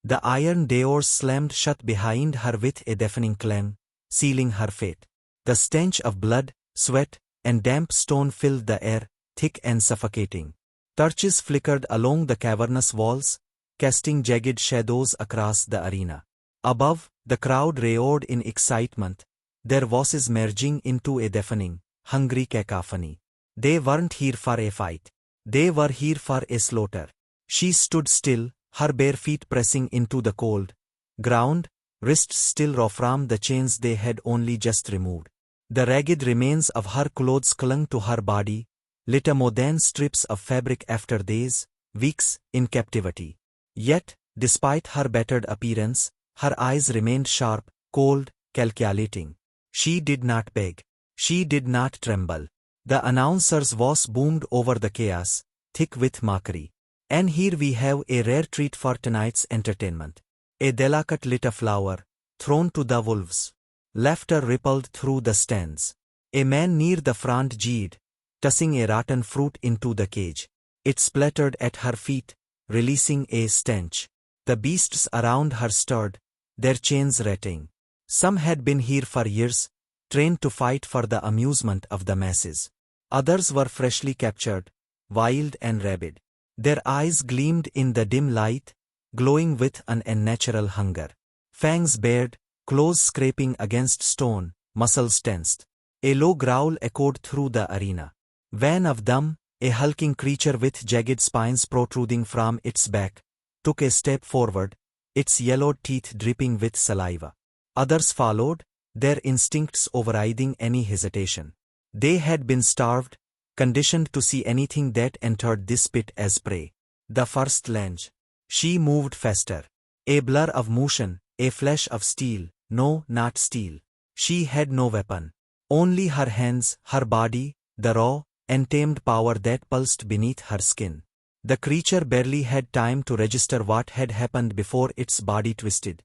The iron doors slammed shut behind her with a deafening clang, sealing her fate. The stench of blood, sweat, and damp stone filled the air, thick and suffocating. Torches flickered along the cavernous walls, casting jagged shadows across the arena. Above, the crowd roared in excitement, their voices merging into a deafening, hungry cacophony. They weren't here for a fight. They were here for a slaughter. She stood still, her bare feet pressing into the cold ground, wrists still raw from the chains they had only just removed. The ragged remains of her clothes clung to her body, little more than strips of fabric after days, weeks, in captivity. Yet, despite her battered appearance, her eyes remained sharp, cold, calculating. She did not beg. She did not tremble. The announcer's voice boomed over the chaos, thick with mockery. And here we have a rare treat for tonight's entertainment. A delicate little flower, thrown to the wolves. Laughter rippled through the stands. A man near the front jeered, tossing a rotten fruit into the cage. It splattered at her feet, releasing a stench. The beasts around her stirred, their chains rattling. Some had been here for years, trained to fight for the amusement of the masses. Others were freshly captured, wild and rabid. Their eyes gleamed in the dim light, glowing with an unnatural hunger. Fangs bared, claws scraping against stone, muscles tensed. A low growl echoed through the arena. One of them, a hulking creature with jagged spines protruding from its back, took a step forward, its yellowed teeth dripping with saliva. Others followed, their instincts overriding any hesitation. They had been starved, conditioned to see anything that entered this pit as prey. The first lunge. She moved faster. A blur of motion, a flash of steel. No, not steel. She had no weapon. Only her hands, her body, the raw, untamed power that pulsed beneath her skin. The creature barely had time to register what had happened before its body twisted.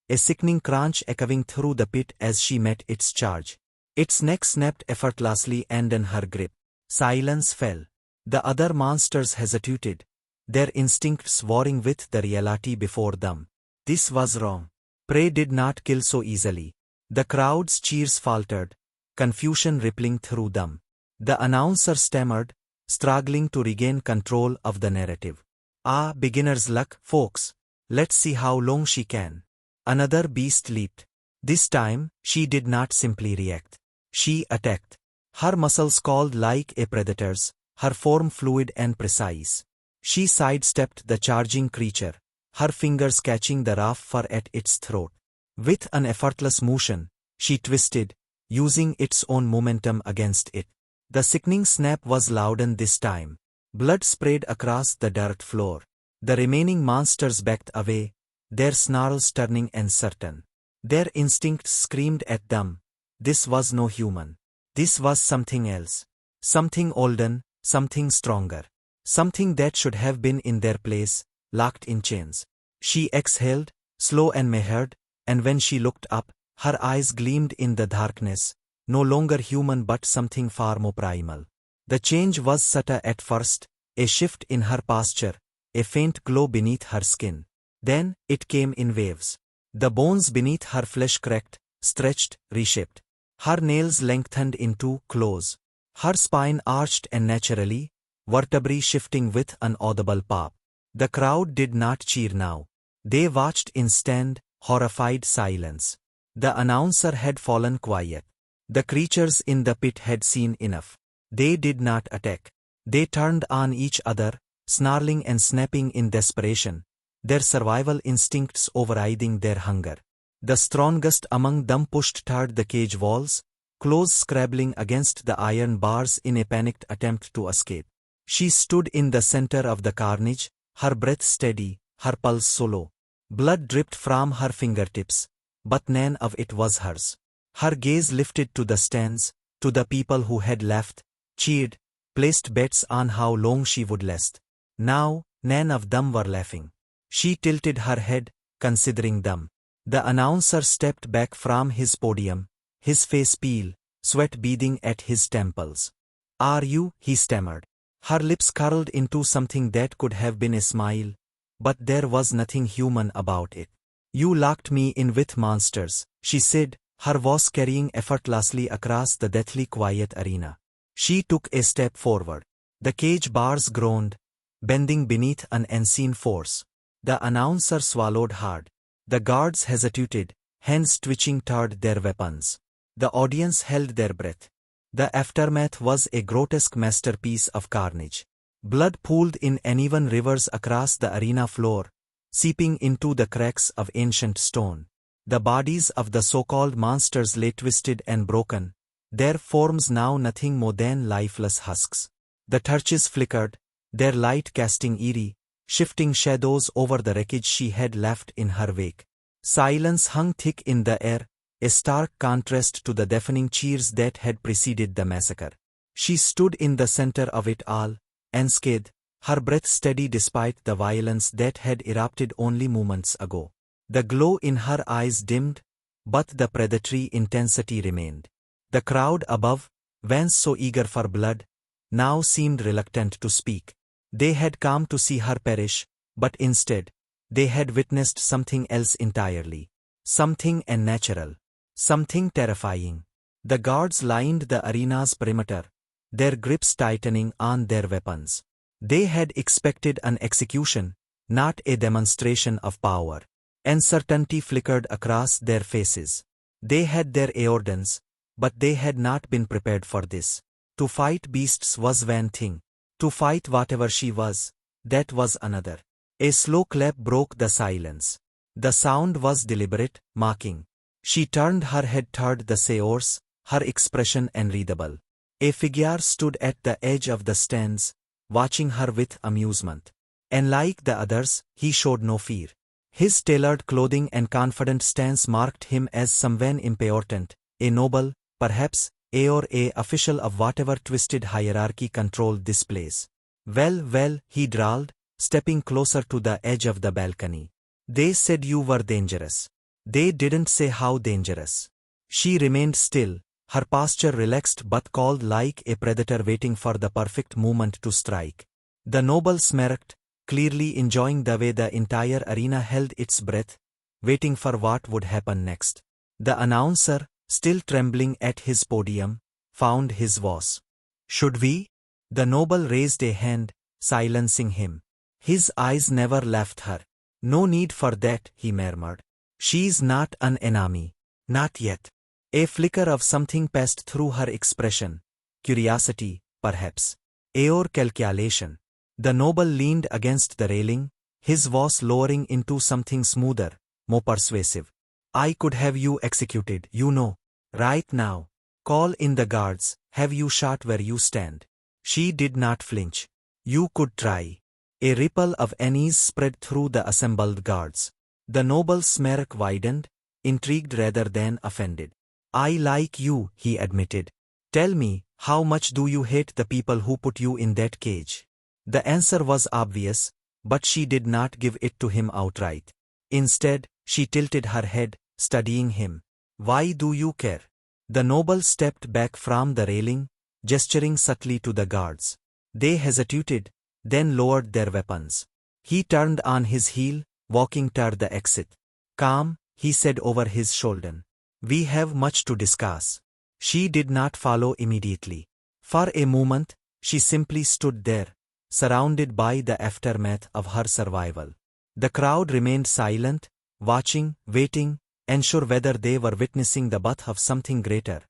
A sickening crunch echoing through the pit as she met its charge. Its neck snapped effortlessly and in her grip. Silence fell. The other monsters hesitated, their instincts warring with the reality before them. This was wrong. Prey did not kill so easily. The crowd's cheers faltered, confusion rippling through them. The announcer stammered, struggling to regain control of the narrative. Ah, beginner's luck, folks. Let's see how long she can. Another beast leaped. This time, she did not simply react. She attacked. Her muscles called like a predator's, her form fluid and precise. She sidestepped the charging creature, her fingers catching the rough fur at its throat. With an effortless motion, she twisted, using its own momentum against it. The sickening snap was loudened this time. Blood sprayed across the dirt floor. The remaining monsters backed away, their snarls turning uncertain. Their instincts screamed at them. This was no human. This was something else. Something olden, something stronger. Something that should have been in their place, locked in chains. She exhaled, slow and measured, and when she looked up, her eyes gleamed in the darkness, no longer human but something far more primal. The change was subtle at first, a shift in her posture, a faint glow beneath her skin. Then, it came in waves. The bones beneath her flesh cracked, stretched, reshaped. Her nails lengthened into claws. Her spine arched unnaturally, vertebrae shifting with an audible pop. The crowd did not cheer now. They watched in stunned, horrified silence. The announcer had fallen quiet. The creatures in the pit had seen enough. They did not attack. They turned on each other, snarling and snapping in desperation, their survival instincts overriding their hunger. The strongest among them pushed toward the cage walls, claws scrabbling against the iron bars in a panicked attempt to escape. She stood in the center of the carnage, her breath steady, her pulse slow. Blood dripped from her fingertips, but none of it was hers. Her gaze lifted to the stands, to the people who had left, cheered, placed bets on how long she would last. Now, none of them were laughing. She tilted her head, considering them. The announcer stepped back from his podium, his face pale, sweat beading at his temples. "Are you?" he stammered. Her lips curled into something that could have been a smile, but there was nothing human about it. You locked me in with monsters, she said, her voice carrying effortlessly across the deathly quiet arena. She took a step forward. The cage bars groaned, bending beneath an unseen force. The announcer swallowed hard. The guards hesitated, hands twitching toward their weapons. The audience held their breath. The aftermath was a grotesque masterpiece of carnage. Blood pooled in uneven rivers across the arena floor, seeping into the cracks of ancient stone. The bodies of the so-called monsters lay twisted and broken, their forms now nothing more than lifeless husks. The torches flickered, their light casting eerie, shifting shadows over the wreckage she had left in her wake. Silence hung thick in the air, a stark contrast to the deafening cheers that had preceded the massacre. She stood in the center of it all, unscathed, her breath steady despite the violence that had erupted only moments ago. The glow in her eyes dimmed, but the predatory intensity remained. The crowd above, once so eager for blood, now seemed reluctant to speak. They had come to see her perish, but instead, they had witnessed something else entirely. Something unnatural. Something terrifying. The guards lined the arena's perimeter, their grips tightening on their weapons. They had expected an execution, not a demonstration of power. Uncertainty flickered across their faces. They had their aerodance, but they had not been prepared for this. To fight beasts was one thing. To fight whatever she was, that was another. A slow clap broke the silence. The sound was deliberate, mocking. She turned her head toward the seance, her expression unreadable. A figure stood at the edge of the stands, watching her with amusement. Unlike the others, he showed no fear. His tailored clothing and confident stance marked him as someone important, a noble, perhaps, or a official of whatever twisted hierarchy controlled this place. Well, he drawled, stepping closer to the edge of the balcony. They said you were dangerous. They didn't say how dangerous. She remained still, her posture relaxed but cold like a predator waiting for the perfect moment to strike. The noble smirked, clearly enjoying the way the entire arena held its breath, waiting for what would happen next. The announcer, still trembling at his podium, found his voice. Should we? The noble raised a hand, silencing him. His eyes never left her. No need for that, he murmured. She's not an enemy. Not yet. A flicker of something passed through her expression. Curiosity, perhaps. Or calculation. The noble leaned against the railing, his voice lowering into something smoother, more persuasive. I could have you executed, you know. Right now. Call in the guards, have you shot where you stand. She did not flinch. You could try. A ripple of unease spread through the assembled guards. The noble's smirk widened, intrigued rather than offended. I like you, he admitted. Tell me, how much do you hate the people who put you in that cage? The answer was obvious, but she did not give it to him outright. Instead, she tilted her head, studying him. Why do you care? The noble stepped back from the railing, gesturing subtly to the guards. They hesitated, then lowered their weapons. He turned on his heel, walking toward the exit. Calm, he said over his shoulder. We have much to discuss. She did not follow immediately. For a moment, she simply stood there, surrounded by the aftermath of her survival. The crowd remained silent, watching, waiting, unsure whether they were witnessing the birth of something greater,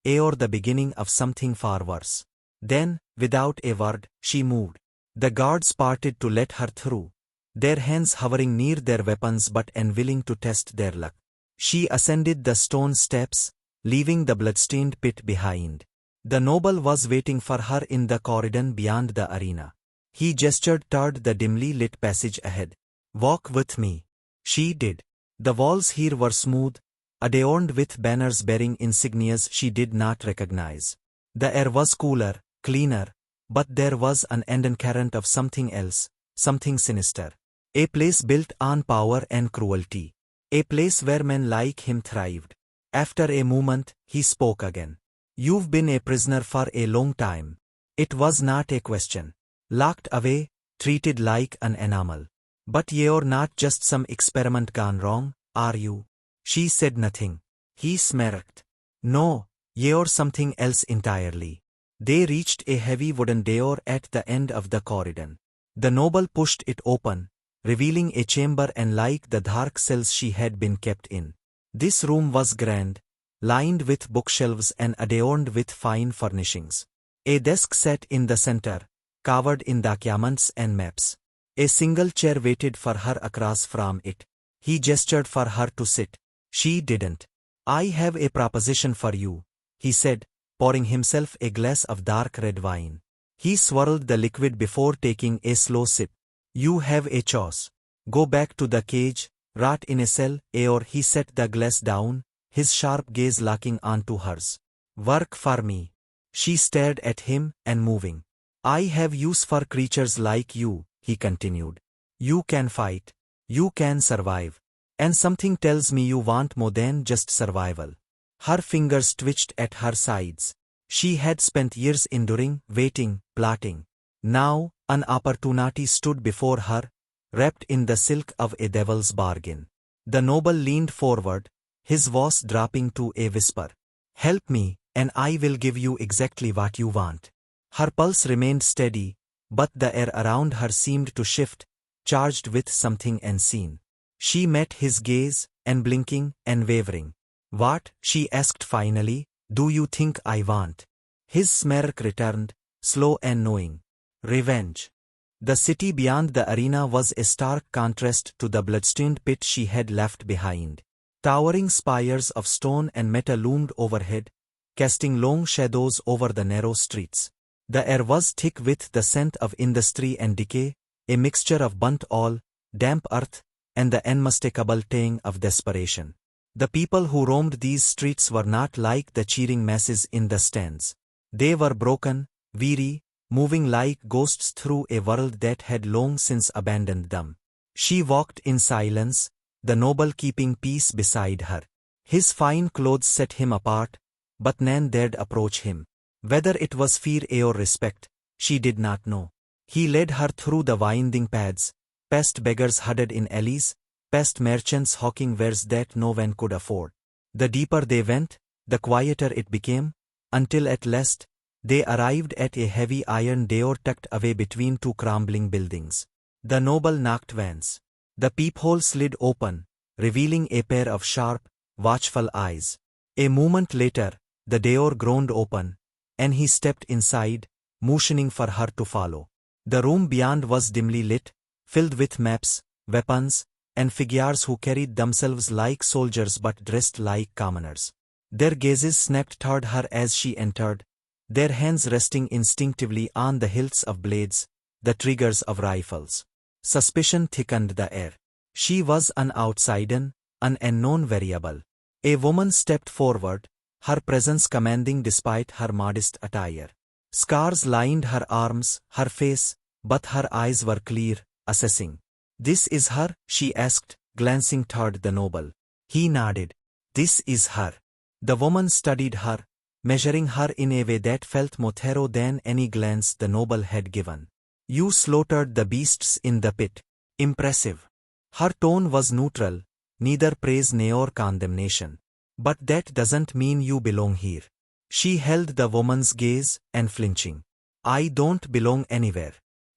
or the beginning of something far worse. Then, without a word, she moved. The guards parted to let her through, their hands hovering near their weapons but unwilling to test their luck. She ascended the stone steps, leaving the bloodstained pit behind. The noble was waiting for her in the corridor beyond the arena. He gestured toward the dimly lit passage ahead. Walk with me. She did. The walls here were smooth, adorned with banners bearing insignias she did not recognize. The air was cooler, cleaner, but there was an undercurrent of something else, something sinister. A place built on power and cruelty. A place where men like him thrived. After a moment, he spoke again. You've been a prisoner for a long time. It was not a question. Locked away, treated like an animal. But you're not just some experiment gone wrong, are you? She said nothing. He smirked. No, you're something else entirely. They reached a heavy wooden door at the end of the corridor. The noble pushed it open, revealing a chamber unlike the dark cells she had been kept in. This room was grand, lined with bookshelves and adorned with fine furnishings. A desk sat in the center, covered in documents and maps. A single chair waited for her across from it. He gestured for her to sit. She didn't. I have a proposition for you, he said, pouring himself a glass of dark red wine. He swirled the liquid before taking a slow sip. You have a choice. Go back to the cage, rot in a cell, or he set the glass down, his sharp gaze locking onto hers. Work for me. She stared at him, unmoving. I have use for creatures like you, he continued. You can fight. You can survive. And something tells me you want more than just survival. Her fingers twitched at her sides. She had spent years enduring, waiting, plotting. Now, an opportunity stood before her, wrapped in the silk of a devil's bargain. The noble leaned forward, his voice dropping to a whisper. Help me, and I will give you exactly what you want. Her pulse remained steady, but the air around her seemed to shift, charged with something unseen. She met his gaze, unblinking and wavering. What, she asked finally, do you think I want? His smirk returned, slow and knowing. Revenge. The city beyond the arena was a stark contrast to the bloodstained pit she had left behind. Towering spires of stone and metal loomed overhead, casting long shadows over the narrow streets. The air was thick with the scent of industry and decay, a mixture of burnt oil, damp earth, and the unmistakable tang of desperation. The people who roamed these streets were not like the cheering masses in the stands. They were broken, weary, moving like ghosts through a world that had long since abandoned them. She walked in silence, the noble keeping peace beside her. His fine clothes set him apart, but none dared approach him. Whether it was fear or respect, she did not know. He led her through the winding paths, past beggars huddled in alleys, past merchants hawking wares that no one could afford. The deeper they went, the quieter it became, until at last, they arrived at a heavy iron door tucked away between two crumbling buildings. The noble knocked once. The peephole slid open, revealing a pair of sharp, watchful eyes. A moment later, the door groaned open, and he stepped inside, motioning for her to follow. The room beyond was dimly lit, filled with maps, weapons, and figures who carried themselves like soldiers but dressed like commoners. Their gazes snapped toward her as she entered, their hands resting instinctively on the hilts of blades, the triggers of rifles. Suspicion thickened the air. She was an outsider, an unknown variable. A woman stepped forward, her presence commanding despite her modest attire. Scars lined her arms, her face, but her eyes were clear, assessing. This is her, she asked, glancing toward the noble. He nodded. This is her. The woman studied her, measuring her in a way that felt more thorough than any glance the noble had given. You slaughtered the beasts in the pit. Impressive. Her tone was neutral, neither praise nor condemnation. But that doesn't mean you belong here. She held the woman's gaze, unflinching. I don't belong anywhere.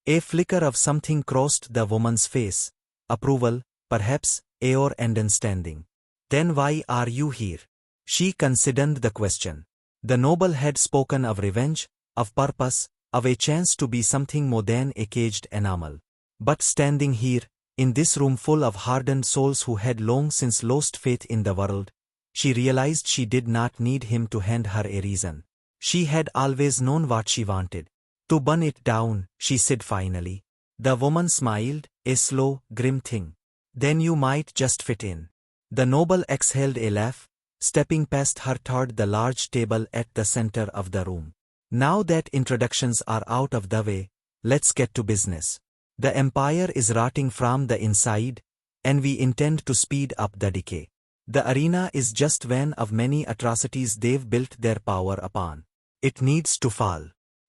A flicker of something crossed the woman's face. Approval, perhaps, or understanding. Then why are you here? She considered the question. The noble had spoken of revenge, of purpose, of a chance to be something more than a caged animal. But standing here, in this room full of hardened souls who had long since lost faith in the world, she realized she did not need him to hand her a reason. She had always known what she wanted. To burn it down, she said finally. The woman smiled, a slow, grim thing. Then you might just fit in. The noble exhaled a laugh, stepping past her toward the large table at the center of the room. Now that introductions are out of the way, let's get to business. The empire is rotting from the inside, and we intend to speed up the decay. The arena is just one of many atrocities they've built their power upon. It needs to fall.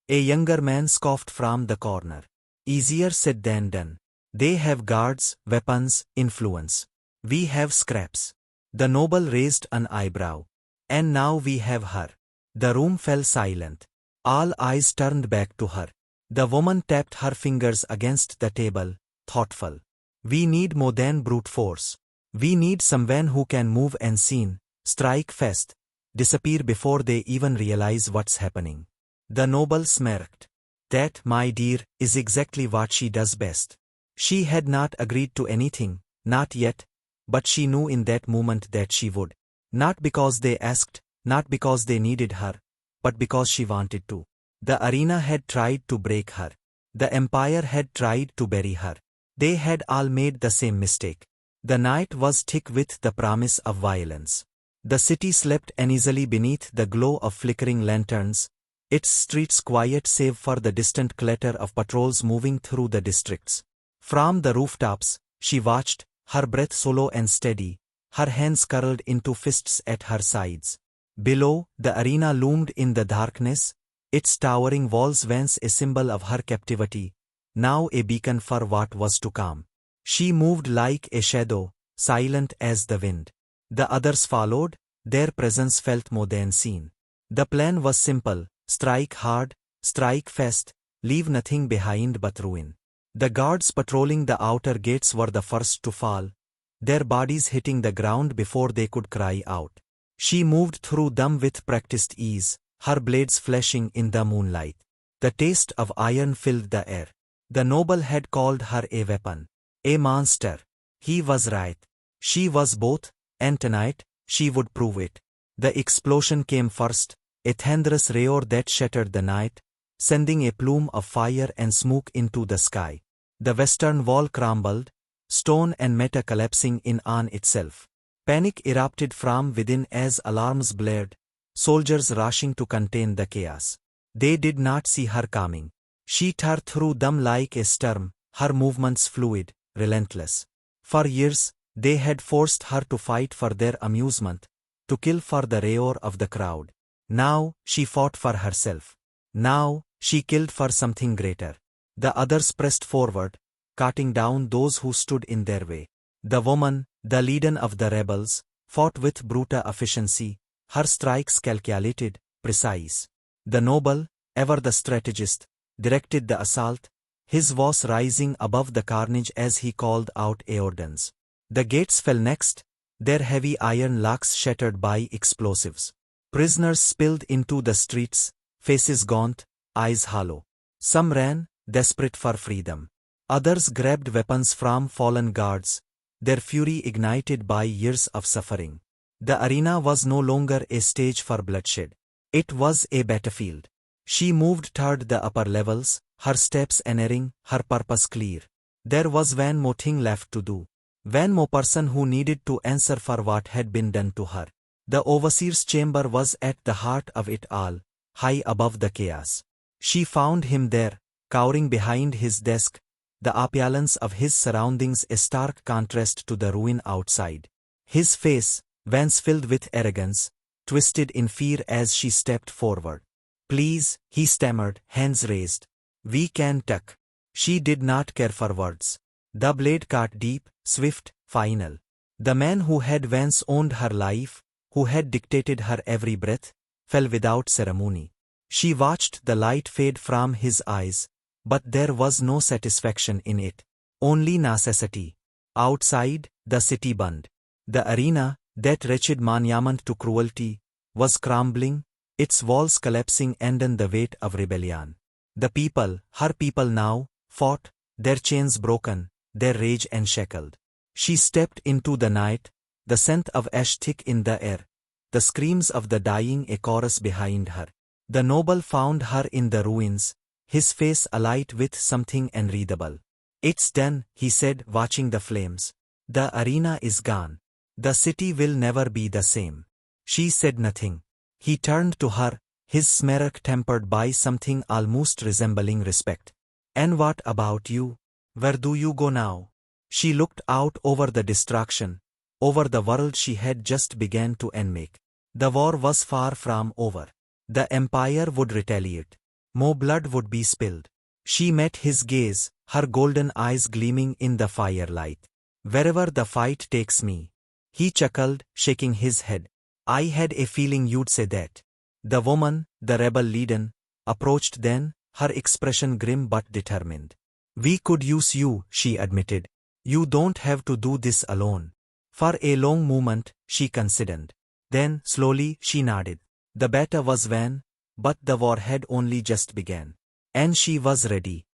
A younger man scoffed from the corner. Easier said than done. They have guards, weapons, influence. We have scraps. The noble raised an eyebrow. And now we have her. The room fell silent. All eyes turned back to her. The woman tapped her fingers against the table, thoughtful. We need more than brute force. We need someone who can move unseen, strike fast, disappear before they even realize what's happening. The noble smirked. That, my dear, is exactly what she does best. She had not agreed to anything, not yet, but she knew in that moment that she would. Not because they asked, not because they needed her, but because she wanted to. The arena had tried to break her. The empire had tried to bury her. They had all made the same mistake. The night was thick with the promise of violence. The city slept uneasily beneath the glow of flickering lanterns, its streets quiet save for the distant clatter of patrols moving through the districts. From the rooftops, she watched, her breath slow and steady, her hands curled into fists at her sides. Below, the arena loomed in the darkness, its towering walls once a symbol of her captivity, now a beacon for what was to come. She moved like a shadow, silent as the wind. The others followed, their presence felt more than seen. The plan was simple: strike hard, strike fast, leave nothing behind but ruin. The guards patrolling the outer gates were the first to fall, their bodies hitting the ground before they could cry out. She moved through them with practiced ease, her blades flashing in the moonlight. The taste of iron filled the air. The noble had called her a weapon, a monster. He was right. She was both, and tonight, she would prove it. The explosion came first, a thunderous roar that shattered the night, sending a plume of fire and smoke into the sky. The western wall crumbled, stone and metal collapsing in on itself. Panic erupted from within as alarms blared, soldiers rushing to contain the chaos. They did not see her coming. She tore through them like a storm, her movements fluid, relentless. For years, they had forced her to fight for their amusement, to kill for the roar of the crowd. Now, she fought for herself. Now, she killed for something greater. The others pressed forward, cutting down those who stood in their way. The woman, the leader of the rebels, fought with brutal efficiency, her strikes calculated, precise. The noble, ever the strategist, directed the assault, his voice rising above the carnage as he called out orders. The gates fell next, their heavy iron locks shattered by explosives. Prisoners spilled into the streets, faces gaunt, eyes hollow. Some ran, desperate for freedom. Others grabbed weapons from fallen guards, their fury ignited by years of suffering. The arena was no longer a stage for bloodshed. It was a battlefield. She moved toward the upper levels, her steps unerring, her purpose clear. There was one more thing left to do. One more person who needed to answer for what had been done to her. The overseer's chamber was at the heart of it all, high above the chaos. She found him there, cowering behind his desk, the opulence of his surroundings a stark contrast to the ruin outside. His face, once filled with arrogance, twisted in fear as she stepped forward. "Please," he stammered, hands raised. "We can talk." She did not care for words. The blade cut deep, swift, final. The man who had once owned her life, who had dictated her every breath, fell without ceremony. She watched the light fade from his eyes, but there was no satisfaction in it, only necessity. Outside, the city burned. The arena, that wretched monument to cruelty, was crumbling, its walls collapsing under the weight of rebellion. The people, her people now, fought, their chains broken, their rage unshackled. She stepped into the night, the scent of ash thick in the air, the screams of the dying a chorus behind her. The noble found her in the ruins, his face alight with something unreadable. "It's done," he said, watching the flames. "The arena is gone. The city will never be the same." She said nothing. He turned to her, his smirk tempered by something almost resembling respect. "And what about you? Where do you go now?" She looked out over the destruction, over the world she had just begun to unmake. The war was far from over. The empire would retaliate. More blood would be spilled. She met his gaze, her golden eyes gleaming in the firelight. Wherever the fight takes me. He chuckled, shaking his head. I had a feeling you'd say that. The woman, the rebel leaden, approached then, her expression grim but determined. We could use you, she admitted. You don't have to do this alone. For a long moment, she considered. Then, slowly, she nodded. The battle was won, but the war had only just begun. And she was ready.